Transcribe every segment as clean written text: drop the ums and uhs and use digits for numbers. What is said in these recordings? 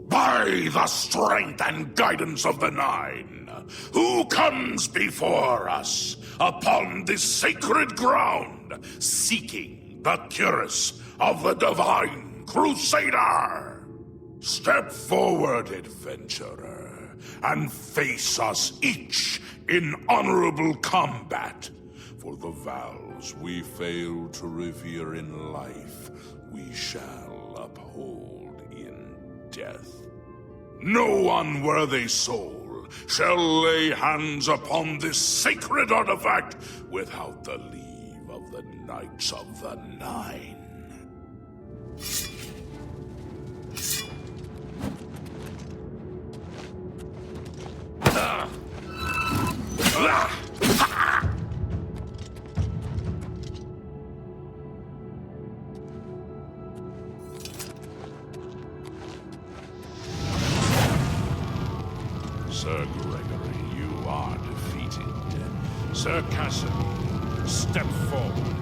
By the strength and guidance of the Nine, who comes before us upon this sacred ground, seeking the cuirass of the Divine Crusader? Step forward, adventurer, and face us each in honorable combat. For the vows we fail to revere in life, we shall uphold in death. No unworthy soul shall lay hands upon this sacred artifact without the leave of the Knights of the Nine. Sir Gregory, you are defeated. Sir Casimir, step forward.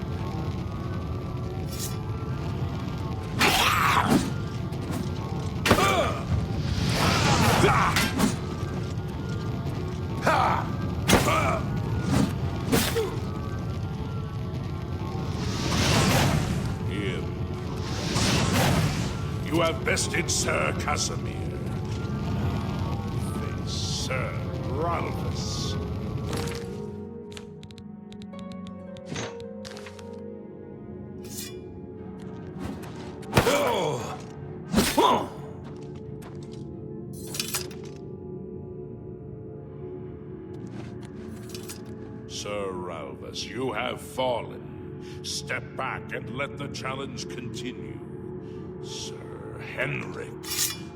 You have bested Sir Casimir. Sir Ralphus. Sir Ralvus, you have fallen. Step back and let the challenge continue. Sir Henrik,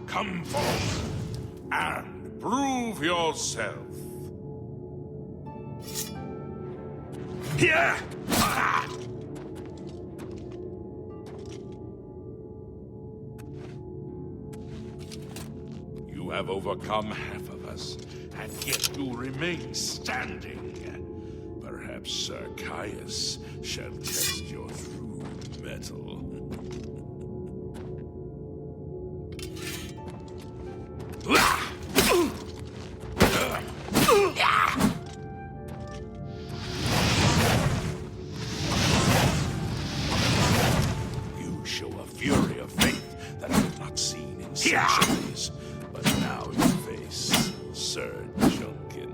come forward and prove yourself. Yeah! You have overcome half of us, and yet you remain standing. Perhaps Sir Caius shall test your true mettle. You show a fury of faith that I have not seen in centuries. But now you face Sir Junkin.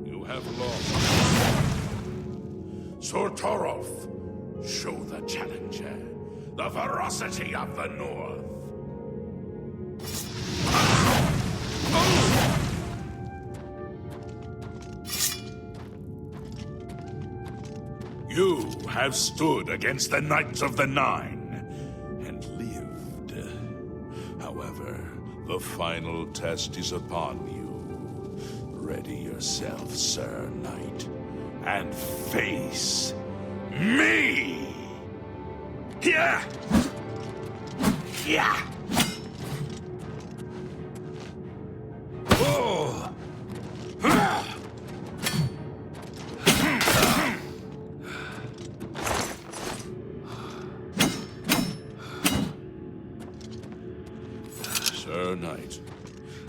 You have lost. Sir Torolf, show the challenger the ferocity of the North. You have stood against the Knights of the Nine and lived. However, the final test is upon you. Ready yourself, Sir Knight, and face me! Yeah! Yeah! Oh! Sir Knight,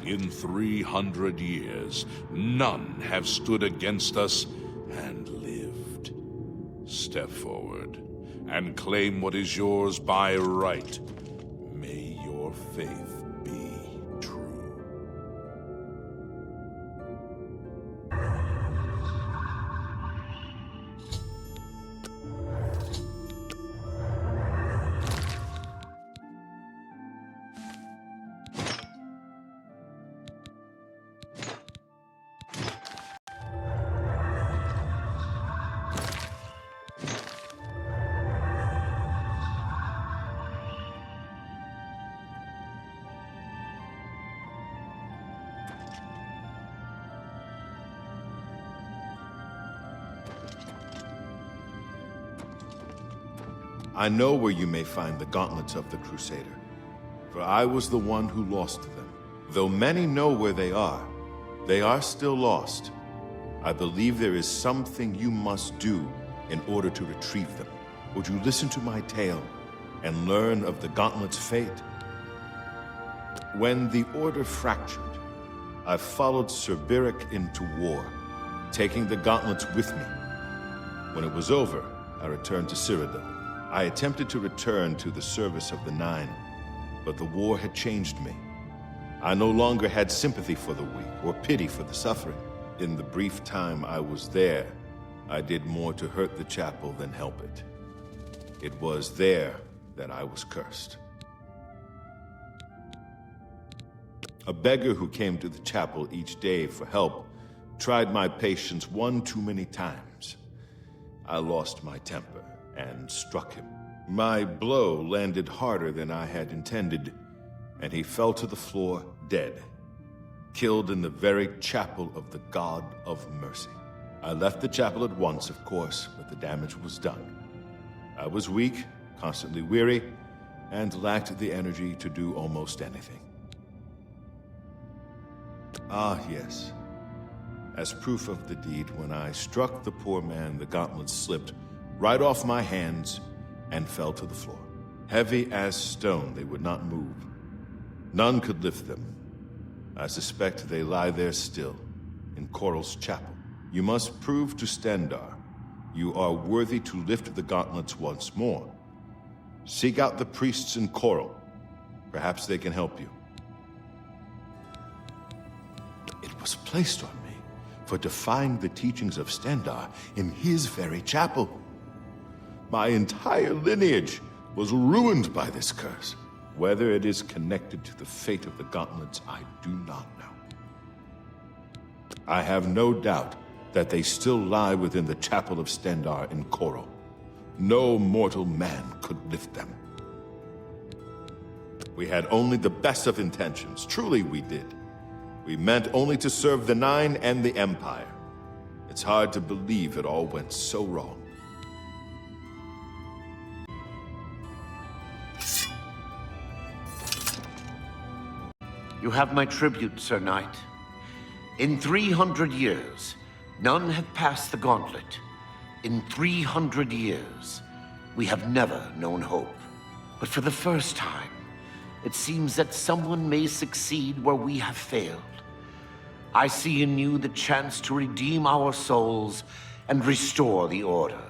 in 300 years, none have stood against us and lived. Step forward and claim what is yours by right. May your faith be true. I know where you may find the gauntlets of the Crusader, for I was the one who lost them. Though many know where they are still lost. I believe there is something you must do in order to retrieve them. Would you listen to my tale and learn of the gauntlet's fate? When the Order fractured, I followed Sir Beric into war, taking the gauntlets with me. When it was over, I returned to Cyrodiil. I attempted to return to the service of the Nine, but the war had changed me. I no longer had sympathy for the weak or pity for the suffering. In the brief time I was there, I did more to hurt the chapel than help it. It was there that I was cursed. A beggar who came to the chapel each day for help tried my patience one too many times. I lost my temper and struck him. My blow landed harder than I had intended, and he fell to the floor dead, killed in the very chapel of the God of Mercy. I left the chapel at once, of course, but the damage was done. I was weak, constantly weary, and lacked the energy to do almost anything. Ah, yes. As proof of the deed, when I struck the poor man, the gauntlet slipped right off my hands and fell to the floor. Heavy as stone, they would not move. None could lift them. I suspect they lie there still, in Coral's chapel. You must prove to Stendarr you are worthy to lift the gauntlets once more. Seek out the priests in Coral. Perhaps they can help you. It was placed on me for defying the teachings of Stendar in his very chapel. My entire lineage was ruined by this curse. Whether it is connected to the fate of the gauntlets, I do not know. I have no doubt that they still lie within the chapel of Stendar in Koro. No mortal man could lift them. We had only the best of intentions. Truly we did. We meant only to serve the Nine and the Empire. It's hard to believe it all went so wrong. You have my tribute, Sir Knight. In 300 years, none have passed the gauntlet. In 300 years, we have never known hope. But for the first time, it seems that someone may succeed where we have failed. I see in you the chance to redeem our souls and restore the Order.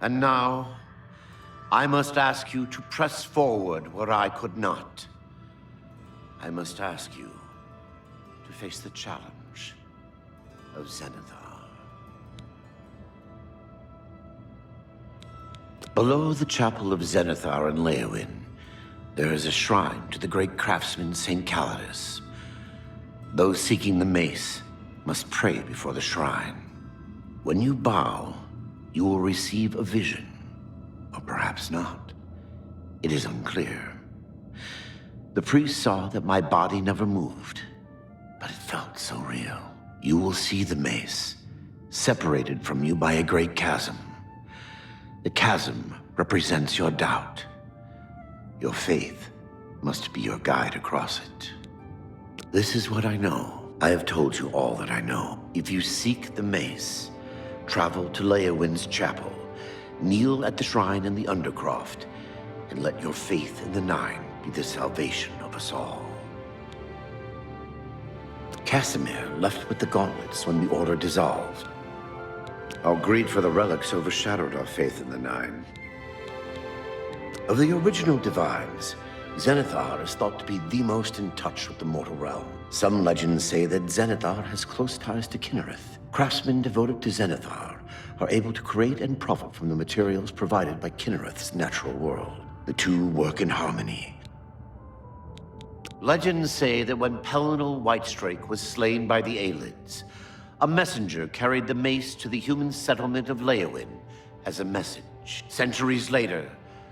And now, I must ask you to press forward where I could not. I must ask you to face the challenge of Zenithar. Below the chapel of Zenithar in Leowyn, there is a shrine to the great craftsman St. Calidus. Those seeking the mace must pray before the shrine. When you bow, you will receive a vision, or perhaps not. It is unclear. The priest saw that my body never moved, but it felt so real. You will see the mace, separated from you by a great chasm. The chasm represents your doubt. Your faith must be your guide across it. This is what I know. I have told you all that I know. If you seek the mace, travel to Leowyn's chapel, kneel at the shrine in the Undercroft, and let your faith in the Nine be the salvation of us all. Casimir left with the gauntlets when the Order dissolved. Our greed for the relics overshadowed our faith in the Nine. Of the original divines, Zenithar is thought to be the most in touch with the mortal realm. Some legends say that Zenithar has close ties to Kinnereth. Craftsmen devoted to Zenithar are able to create and profit from the materials provided by Kinnereth's natural world. The two work in harmony. Legends say that when Pelinal Whitestrake was slain by the Aelids, a messenger carried the mace to the human settlement of Leowyn as a message. Centuries later,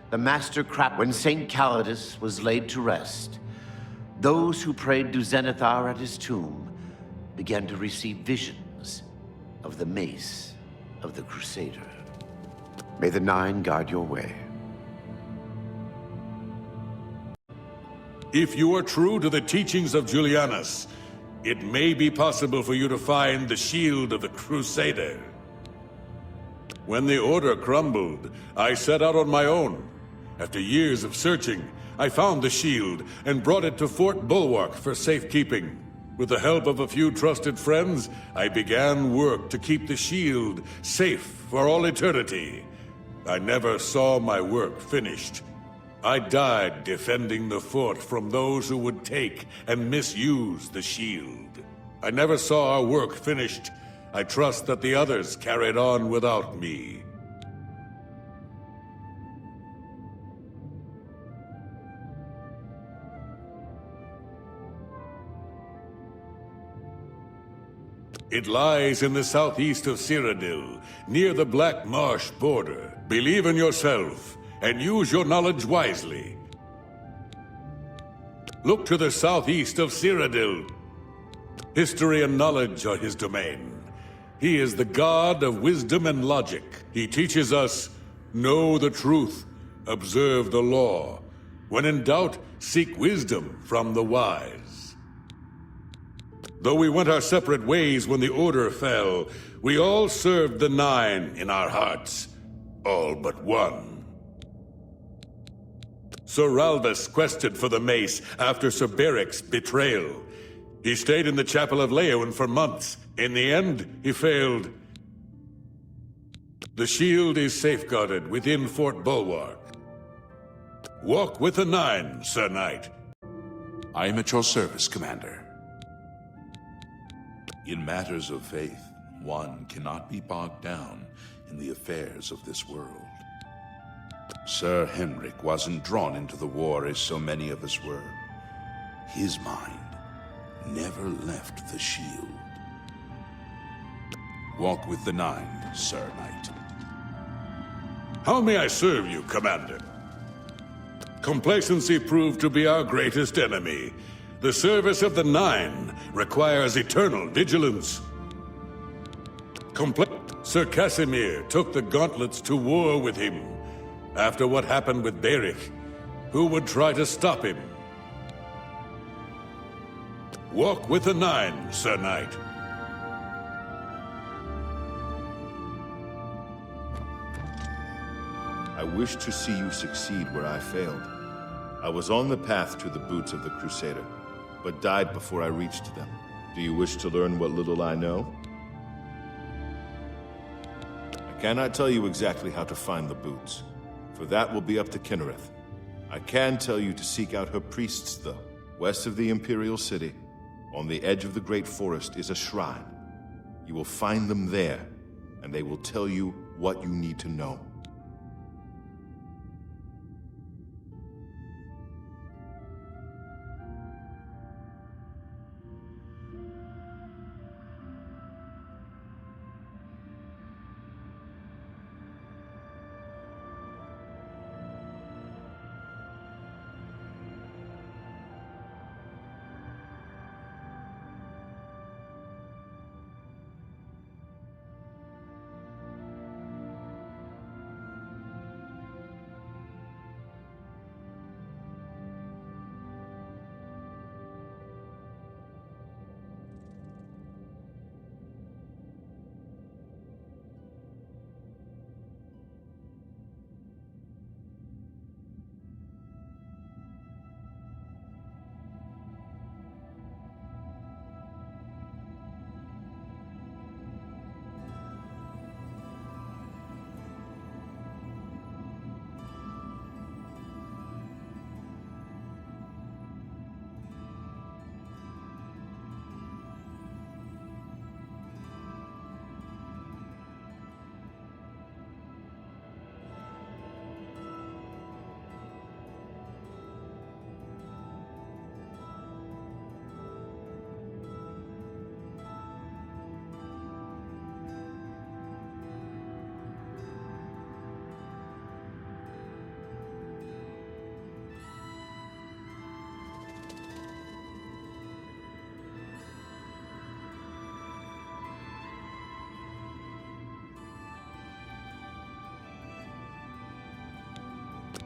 the Master Crap, when St. Calidus was laid to rest, those who prayed to Zenithar at his tomb began to receive visions of the mace of the Crusader. May the Nine guide your way. If you are true to the teachings of Julianus, it may be possible for you to find the shield of the Crusader. When the Order crumbled, I set out on my own. After years of searching, I found the shield and brought it to Fort Bulwark for safekeeping. With the help of a few trusted friends, I began work to keep the shield safe for all eternity. I never saw my work finished. I died defending the fort from those who would take and misuse the shield. I never saw our work finished. I trust that the others carried on without me. It lies in the southeast of Cyrodiil, near the Black Marsh border. Believe in yourself, and use your knowledge wisely. Look to the southeast of Cyrodiil. History and knowledge are his domain. He is the god of wisdom and logic. He teaches us, know the truth, observe the law. When in doubt, seek wisdom from the wise. Though we went our separate ways when the Order fell, we all served the Nine in our hearts. All but one. Sir Ralvis quested for the mace after Sir Beric's betrayal. He stayed in the chapel of Leowyn for months. In the end, he failed. The shield is safeguarded within Fort Bulwark. Walk with the Nine, Sir Knight. I am at your service, Commander. In matters of faith, one cannot be bogged down in the affairs of this world. Sir Henrik wasn't drawn into the war as so many of us were. His mind never left the shield. Walk with the Nine, Sir Knight. How may I serve you, Commander? Complacency proved to be our greatest enemy. The service of the Nine requires eternal vigilance. Sir Casimir took the gauntlets to war with him. After what happened with Berich, who would try to stop him? Walk with the Nine, Sir Knight. I wish to see you succeed where I failed. I was on the path to the boots of the Crusader, but died before I reached them. Do you wish to learn what little I know? I cannot tell you exactly how to find the boots, for that will be up to Kinnereth. I can tell you to seek out her priests, though. West of the Imperial City, on the edge of the Great Forest, is a shrine. You will find them there, and they will tell you what you need to know.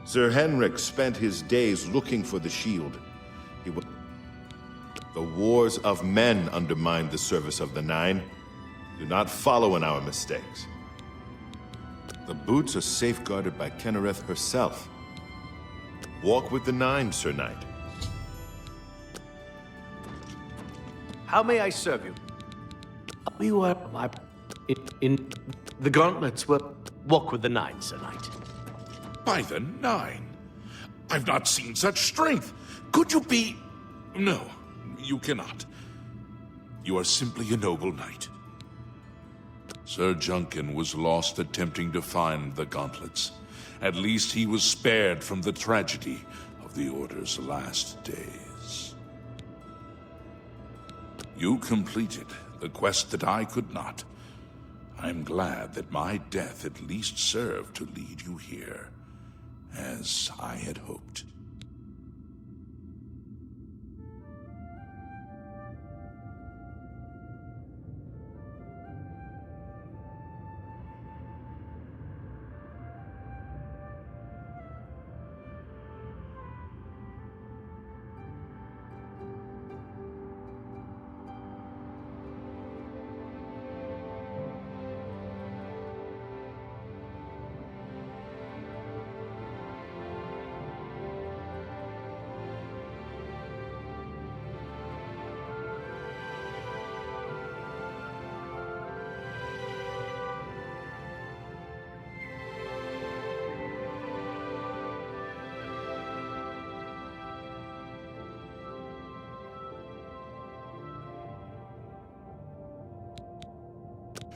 Sir Henrik spent his days looking for the shield. The wars of men undermined the service of the Nine. Do not follow in our mistakes. The boots are safeguarded by Kinnereth herself. Walk with the Nine, Sir Knight. How may I serve you? We were... in the gauntlets were... Walk with the Nine, Sir Knight. By the Nine! I've not seen such strength! Could you be... No, you cannot. You are simply a noble knight. Sir Junkin was lost attempting to find the gauntlets. At least he was spared from the tragedy of the Order's last days. You completed the quest that I could not. I'm glad that my death at least served to lead you here, as I had hoped.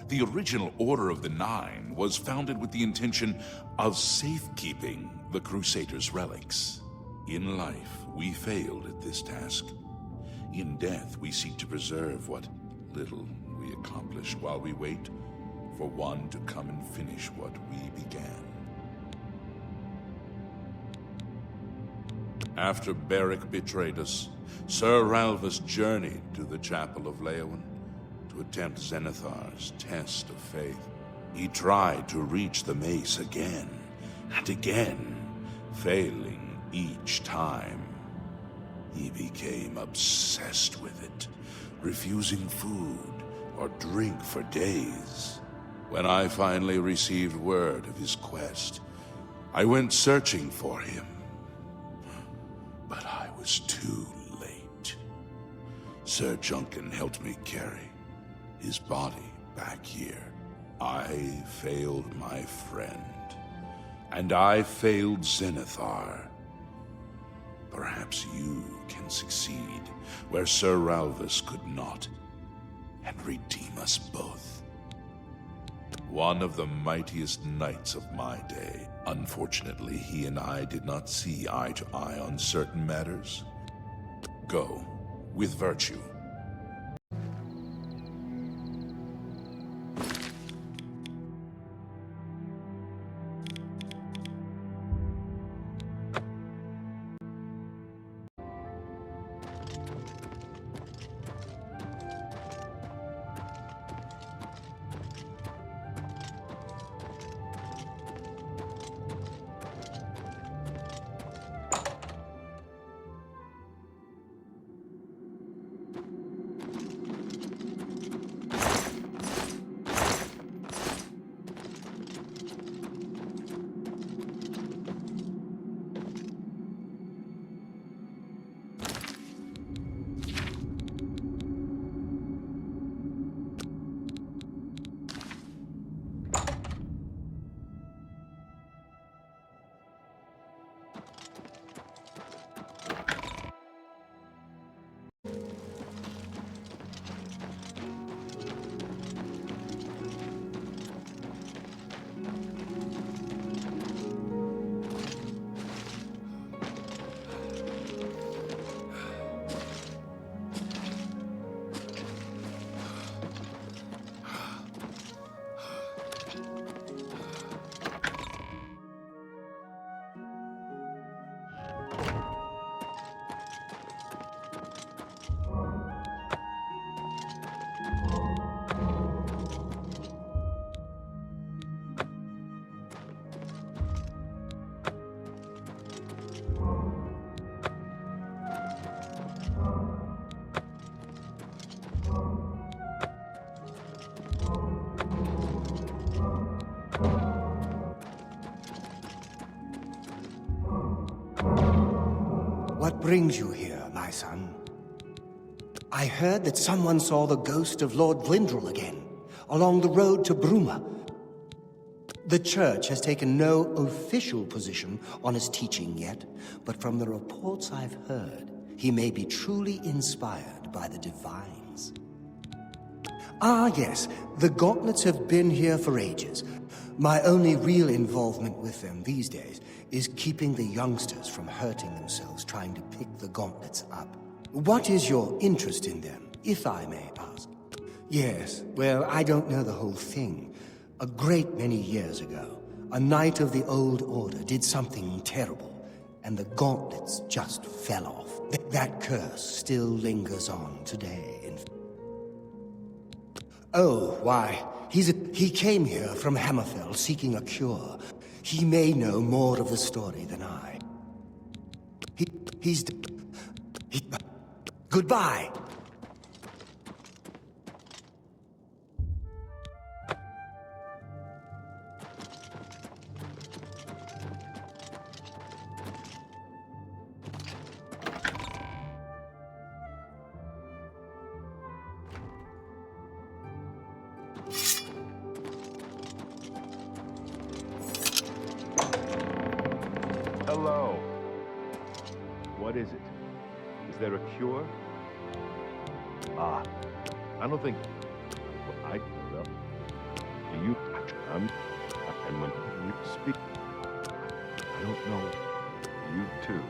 The original Order of the Nine was founded with the intention of safekeeping the Crusaders' relics. In life, we failed at this task. In death, we seek to preserve what little we accomplish while we wait for one to come and finish what we began. After Beric betrayed us, Sir Ralphus journeyed to the Chapel of Leowyn to attempt Zenithar's test of faith. He tried to reach the mace again and again, failing each time. He became obsessed with it, refusing food or drink for days. When I finally received word of his quest, I went searching for him. But I was too late. Sir Juncan helped me carry his body back here. I failed my friend, and I failed Zenithar. Perhaps you can succeed where Sir Ralphus could not, and redeem us both. One of the mightiest knights of my day. Unfortunately, he and I did not see eye to eye on certain matters. Go with virtue. What brings you here, my son? I heard that someone saw the ghost of Lord Vlindrel again, along the road to Bruma. The church has taken no official position on his teaching yet, but from the reports I've heard, he may be truly inspired by the divines. Ah, yes, the gauntlets have been here for ages. My only real involvement with them these days is keeping the youngsters from hurting themselves trying to pick the gauntlets up. What is your interest in them, if I may ask? Yes, well, I don't know the whole thing. A great many years ago, a knight of the Old Order did something terrible, and the gauntlets just fell off. That curse still lingers on today. Oh, why, he came here from Hammerfell seeking a cure. He may know more of the story than I. Goodbye! Hello. What is it? Is there a cure? I don't think... well, you, and when you speak, I don't know, you too.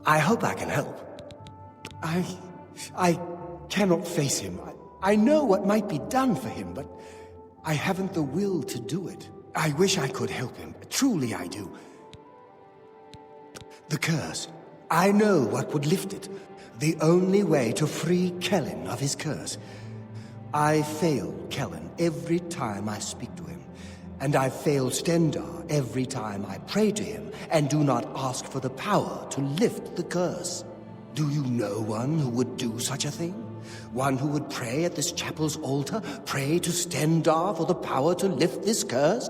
I hope I can help. I cannot face him. I know what might be done for him, but I haven't the will to do it. I wish I could help him. Truly I do. The curse. I know what would lift it. The only way to free Kellen of his curse. I fail Kellen every time I speak to him. And I fail Stendar every time I pray to him and do not ask for the power to lift the curse. Do you know one who would do such a thing? One who would pray at this chapel's altar, pray to Stendar for the power to lift this curse?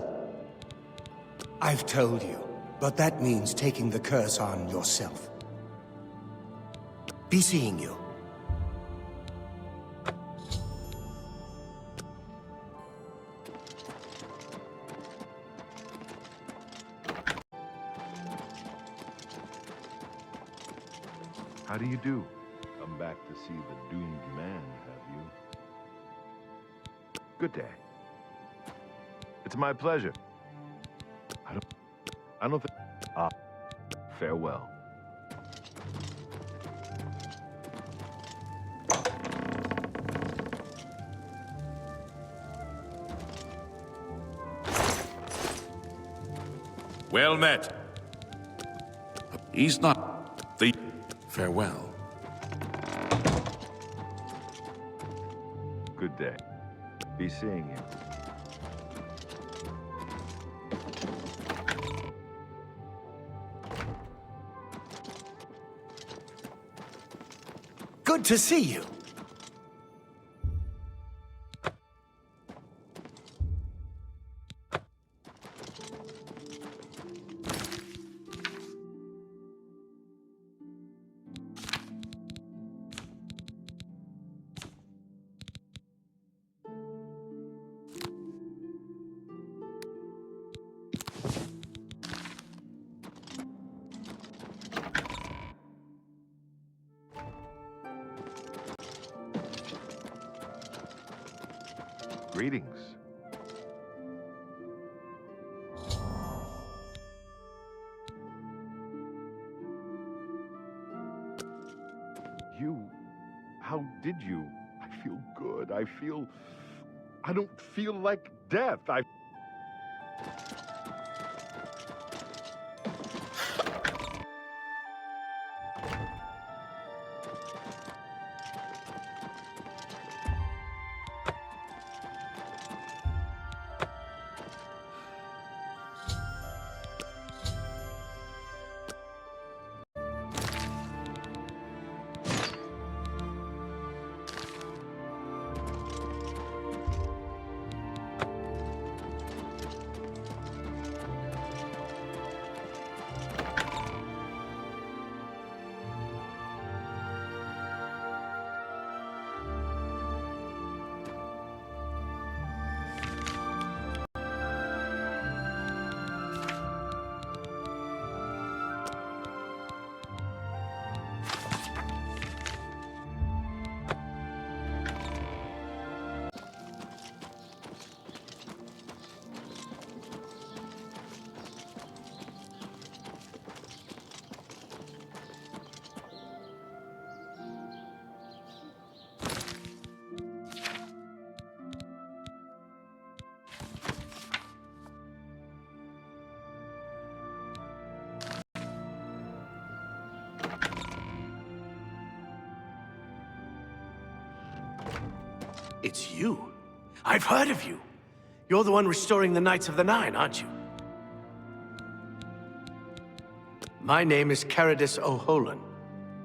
I've told you, but that means taking the curse on yourself. Be seeing you. How do you do? Come back to see the doomed man, have you? Good day. It's my pleasure. I don't think... farewell. Well met. He's not the... Farewell. Good day. Be seeing you. Good to see you. Greetings. You... How did you? I feel good. I don't feel like death. It's you. I've heard of you. You're the one restoring the Knights of the Nine, aren't you? My name is Caradus O'Holan.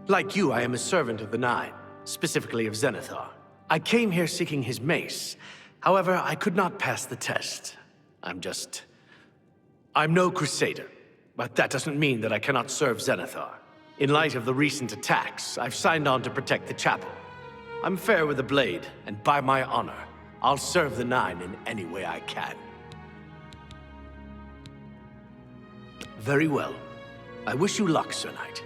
Like you, I am a servant of the Nine, specifically of Zenithar. I came here seeking his mace. However, I could not pass the test. I'm no crusader, but that doesn't mean that I cannot serve Zenithar. In light of the recent attacks, I've signed on to protect the chapel. I'm fair with a blade, and by my honor, I'll serve the Nine in any way I can. Very well. I wish you luck, Sir Knight.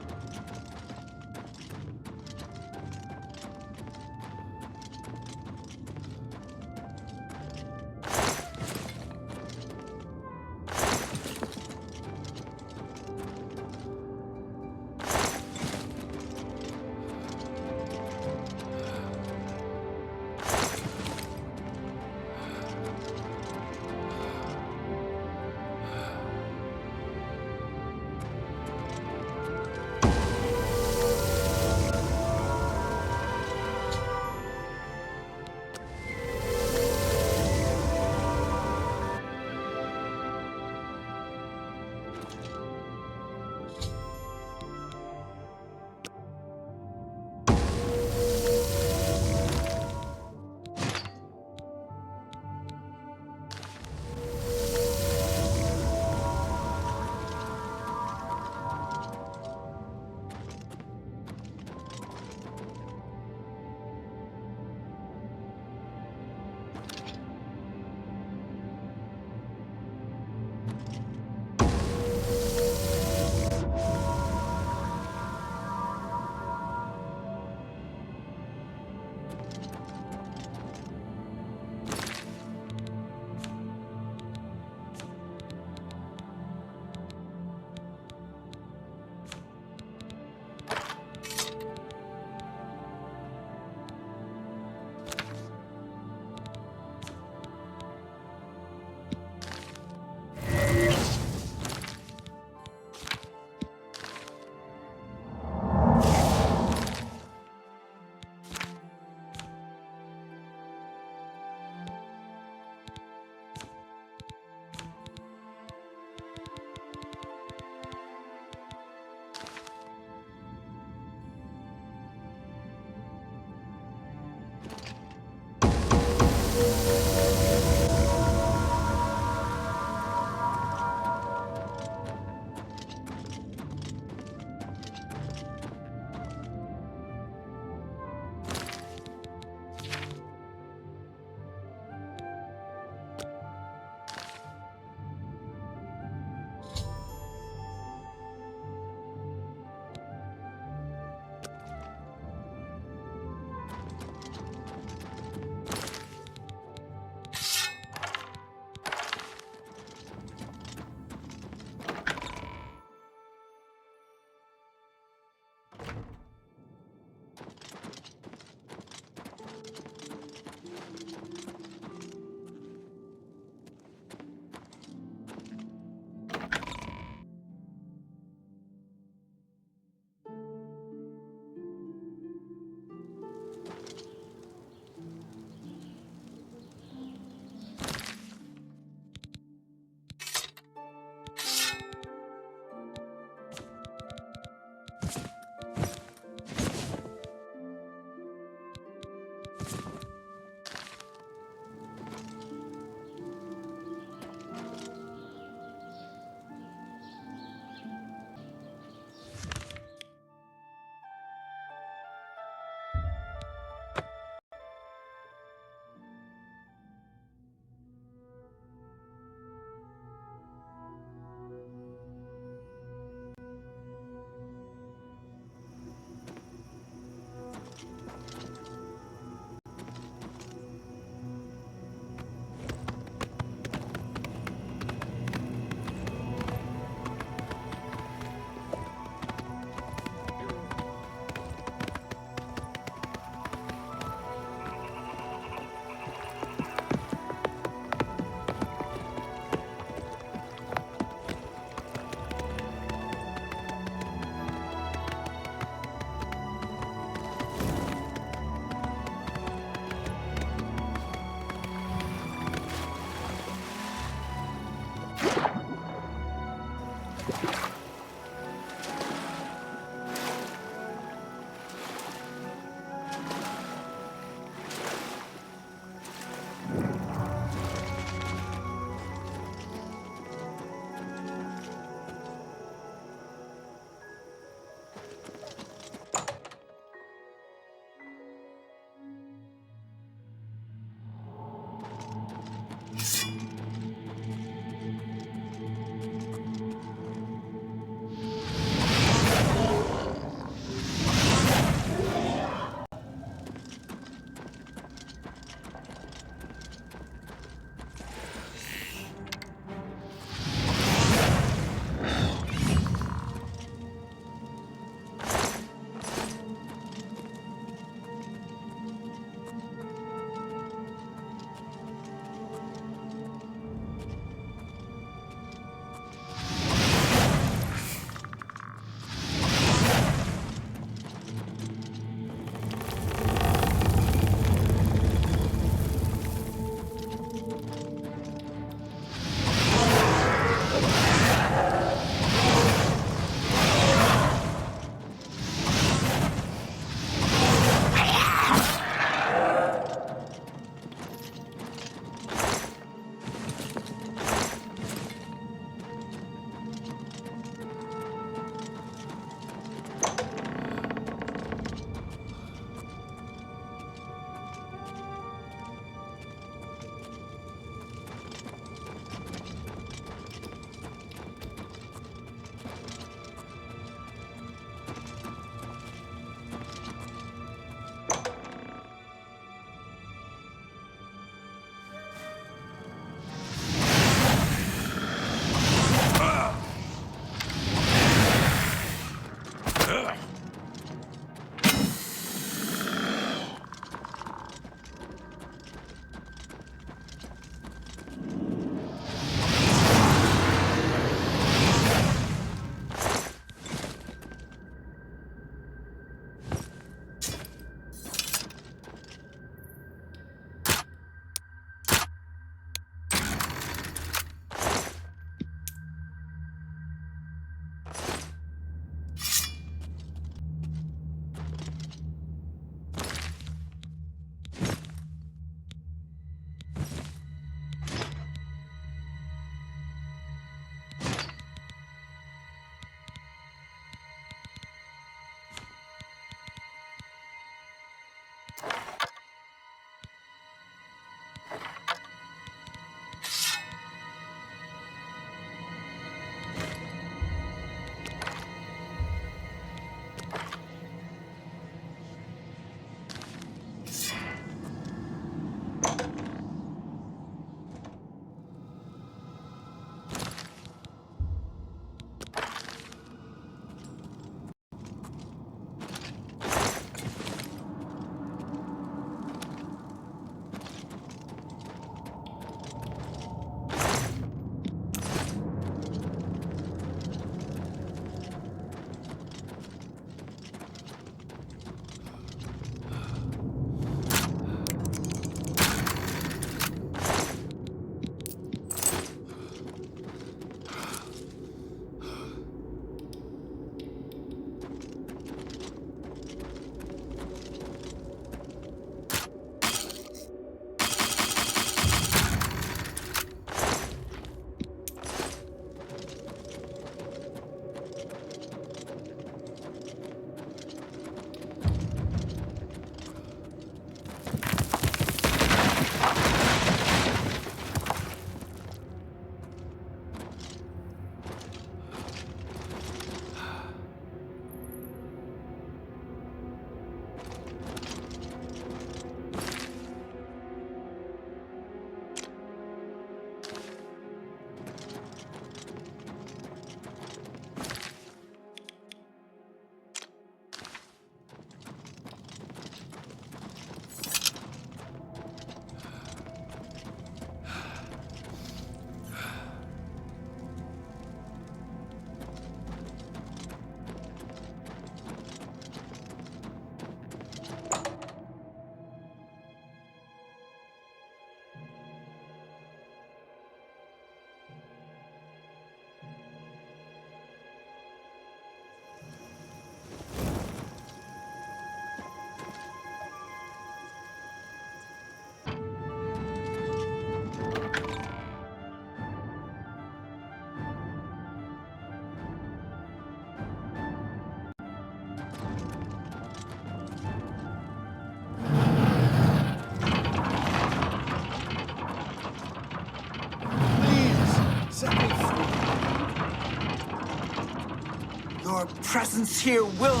Your presence here will...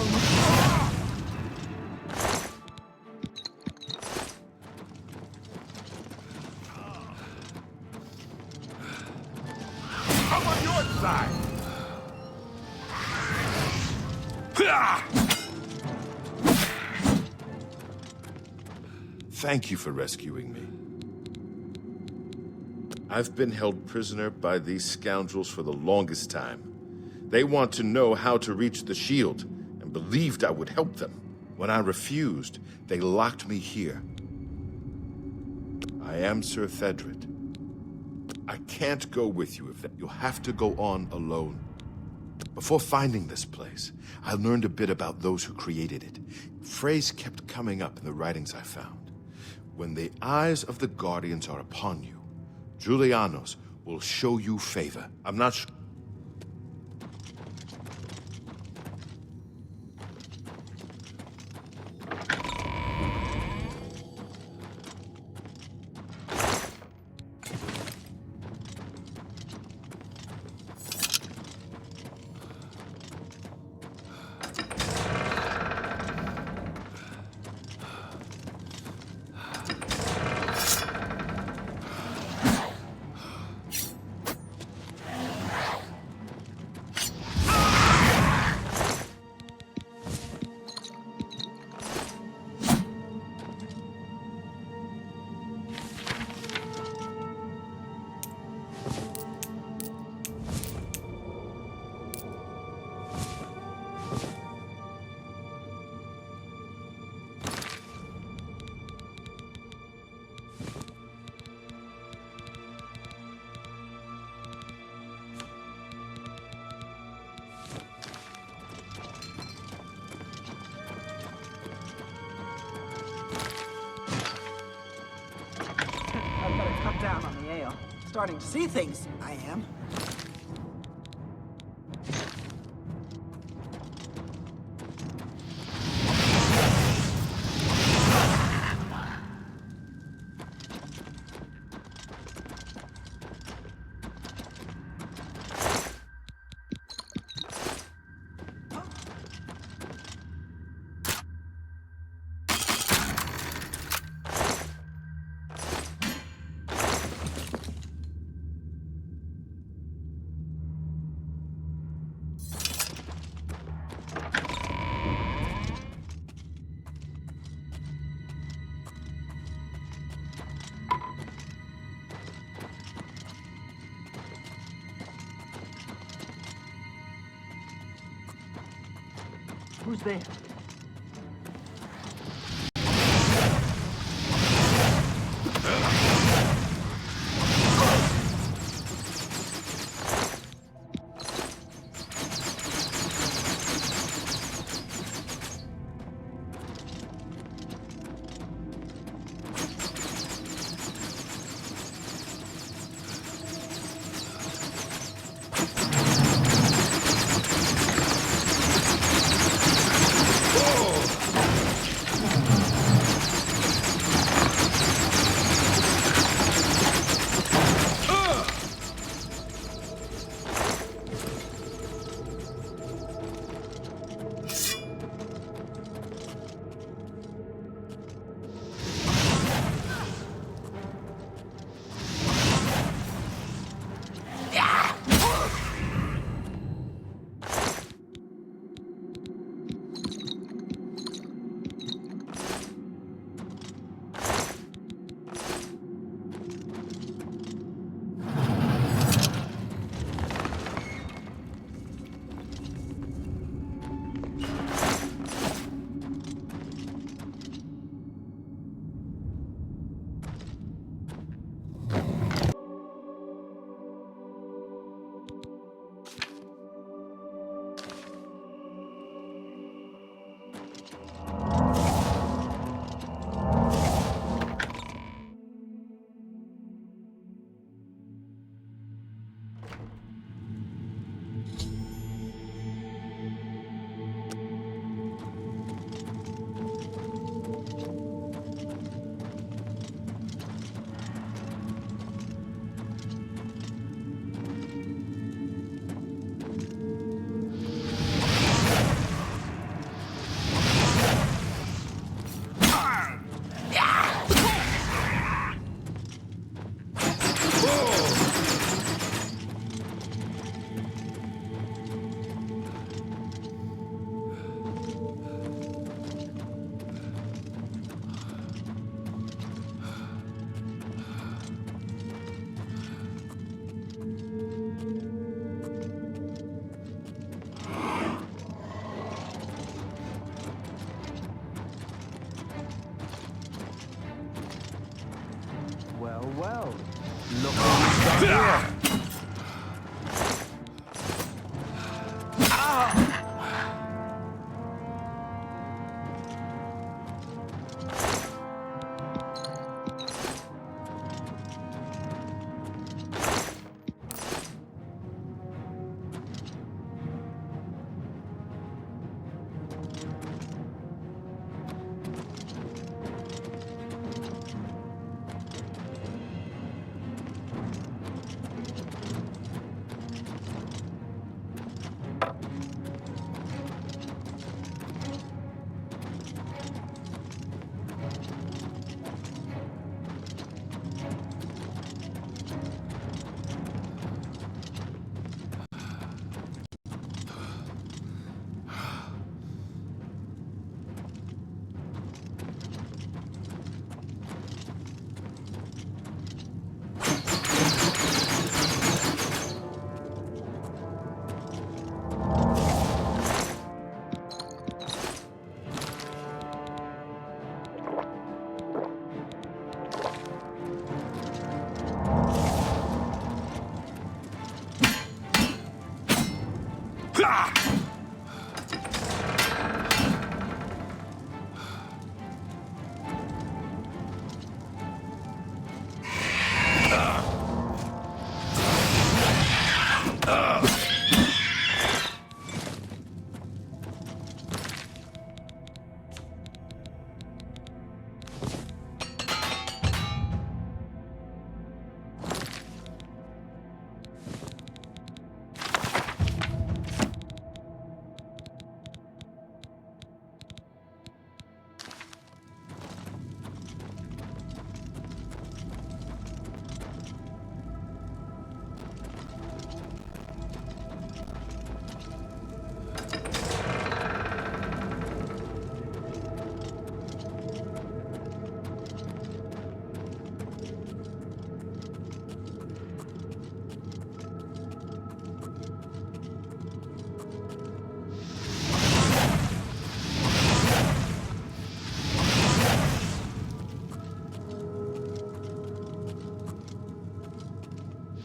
I'm on your side! Thank you for rescuing me. I've been held prisoner by these scoundrels for the longest time. They want to know how to reach the shield, and believed I would help them. When I refused, they locked me here. I am Sir Thedred. I can't go with you if you'll have to go on alone. Before finding this place, I learned a bit about those who created it. A phrase kept coming up in the writings I found. When the eyes of the Guardians are upon you, Julianos will show you favor. I'm not sure. Down on the ale. Starting to see things, I am. Who's there?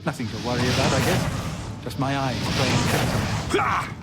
Nothing to worry about, I guess. Just my eyes playing tricks on me.